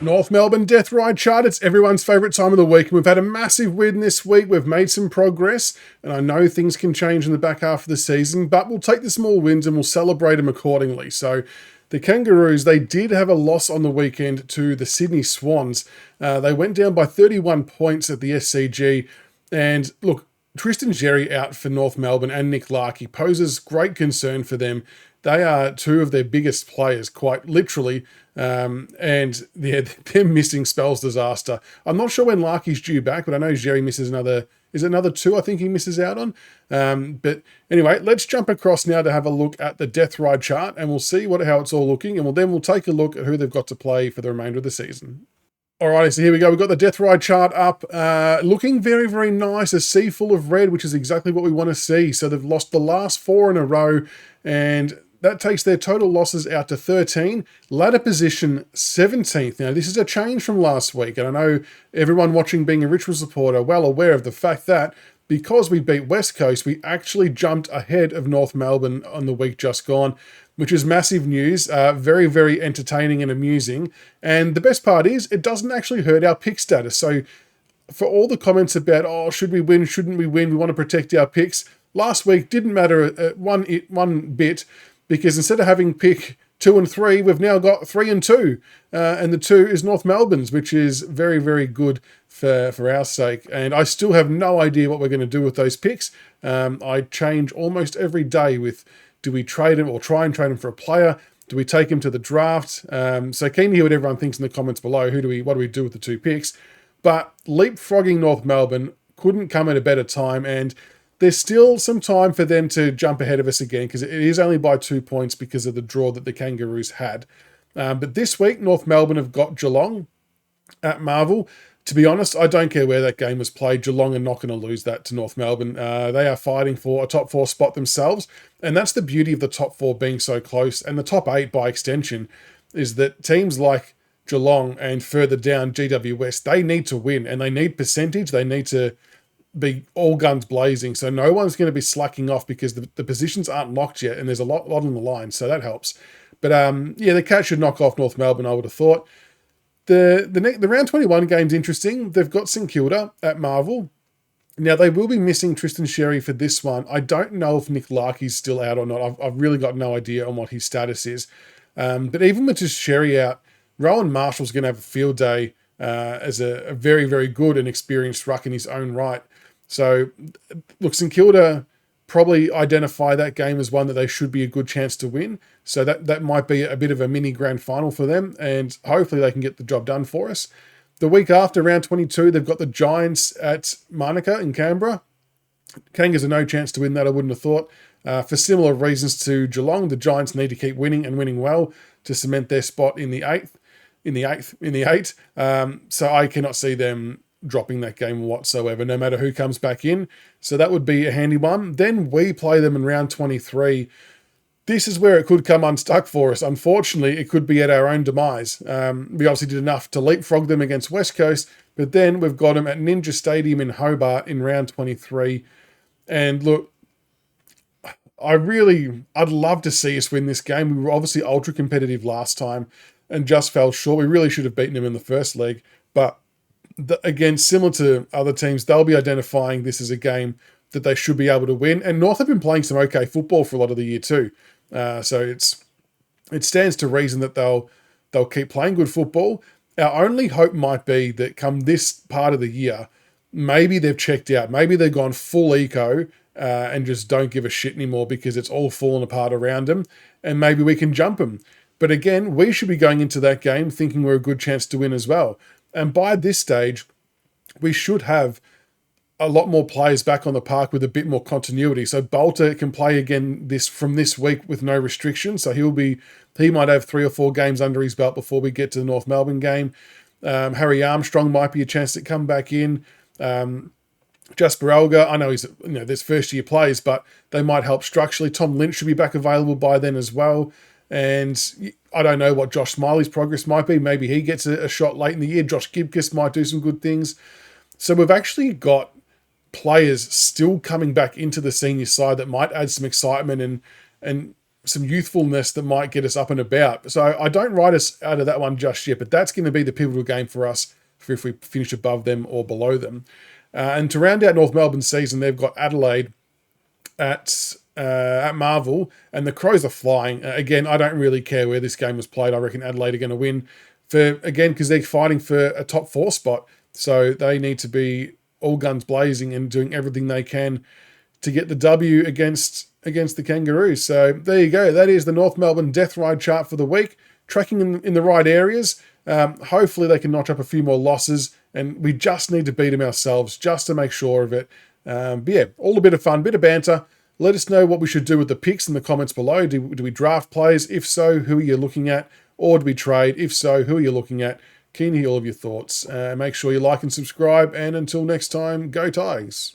North Melbourne Deathride chart. It's everyone's favourite time of the week. We've had a massive win this week. We've made some progress, and I know things can change in the back half of the season, but we'll take the small wins and we'll celebrate them accordingly. So the Kangaroos, they did have a loss on the weekend to the Sydney Swans. They went down by 31 points at the SCG. And look, Tristan Xerri out for North Melbourne and Nick Larkey poses great concern for them. They are two of their biggest players, quite literally, and yeah, they're missing spells disaster. I'm not sure when Larkey's due back, but I know Xerri misses another 2 I think he misses out on. But anyway, let's jump across now to have a look at the Deathride chart, and we'll see how it's all looking, and we'll take a look at who they've got to play for the remainder of the season. Alrighty, so here we go. We've got the Deathride chart up, looking very, very nice. A sea full of red, which is exactly what we want to see. So they've lost the last 4 in a row, and that takes their total losses out to 13. Ladder position 17th. Now, this is a change from last week, and I know everyone watching being a Richmond supporter well aware of the fact that because we beat West Coast, we actually jumped ahead of North Melbourne on the week just gone, which is massive news, very, very entertaining and amusing. And the best part is, it doesn't actually hurt our pick status. So for all the comments about, oh, should we win, shouldn't we win, we want to protect our picks, last week didn't matter one bit, because instead of having pick 2 and 3, we've now got 3 and 2. And the 2 is North Melbourne's, which is very, very good for our sake. And I still have no idea what we're going to do with those picks. I change almost every day with, do we trade him or try and trade him for a player? Do we take him to the draft? So keen to hear what everyone thinks in the comments below. What do we do with the 2 picks? But leapfrogging North Melbourne couldn't come at a better time, and there's still some time for them to jump ahead of us again, because it is only by 2 points because of the draw that the Kangaroos had. But this week, North Melbourne have got Geelong at Marvel. To be honest, I don't care where that game was played. Geelong are not going to lose that to North Melbourne. They are fighting for a top 4 spot themselves, and that's the beauty of the top 4 being so close, and the top 8 by extension, is that teams like Geelong and further down GWS, they need to win, and they need percentage. They need to be all guns blazing, so no one's going to be slacking off because the positions aren't locked yet, and there's a lot on the line, so that helps. But yeah, the Cats should knock off North Melbourne, I would have thought. The round 21 game's interesting. They've got St Kilda at Marvel. Now, they will be missing Tristan Xerri for this one. I don't know if Nick Larkey's still out or not. I've really got no idea on what his status is. But even with just Xerri out, Rowan Marshall's going to have a field day as a very, very good and experienced ruck in his own right. So, look, St Kilda probably identify that game as one that they should be a good chance to win. So that might be a bit of a mini grand final for them, and hopefully they can get the job done for us. The week after, round 22, they've got the Giants at Manuka in Canberra. Kangas are no chance to win that, I wouldn't have thought. For similar reasons to Geelong, the Giants need to keep winning and winning well to cement their spot in the eight. So I cannot see them dropping that game whatsoever, no matter who comes back in. So that would be a handy one. Then we play them in round 23. This is where it could come unstuck for us. Unfortunately, it could be at our own demise. We obviously did enough to leapfrog them against West Coast, but then we've got them at Ninja Stadium in Hobart in round 23. And look, I'd love to see us win this game. We were obviously ultra competitive last time and just fell short. We really should have beaten them in the first leg, but again, similar to other teams, they'll be identifying this as a game that they should be able to win. And North have been playing some okay football for a lot of the year too. So it stands to reason that they'll keep playing good football. Our only hope might be that come this part of the year, maybe they've checked out. Maybe they've gone full eco and just don't give a shit anymore because it's all fallen apart around them. And maybe we can jump them. But again, we should be going into that game thinking we're a good chance to win as well. And by this stage, we should have a lot more players back on the park with a bit more continuity. So Bolter can play again from this week with no restrictions. So he might have 3 or 4 games under his belt before we get to the North Melbourne game. Harry Armstrong might be a chance to come back in. Jasper Elga, I know he's there's first year players, but they might help structurally. Tom Lynch should be back available by then as well. And I don't know what Josh Smiley's progress might be. Maybe he gets a shot late in the year. Josh Gibcus might do some good things. So we've actually got players still coming back into the senior side that might add some excitement and youthfulness that might get us up and about. So I don't write us out of that one just yet, but that's going to be the pivotal game for us for if we finish above them or below them. And to round out North Melbourne's season, they've got Adelaide at Marvel, and the Crows are flying. Again, I don't really care where this game was played. I reckon Adelaide are going to win because they're fighting for a top 4 spot. So they need to be all guns blazing and doing everything they can to get the W against the Kangaroos. So there you go. That is the North Melbourne Deathride chart for the week. Tracking in the right areas. Hopefully they can notch up a few more losses, and we just need to beat them ourselves just to make sure of it. But yeah, all a bit of fun, bit of banter. Let us know what we should do with the picks in the comments below. Do we draft players? If so, who are you looking at? Or do we trade? If so, who are you looking at? Keen to hear all of your thoughts. Make sure you like and subscribe. And until next time, go Tigers.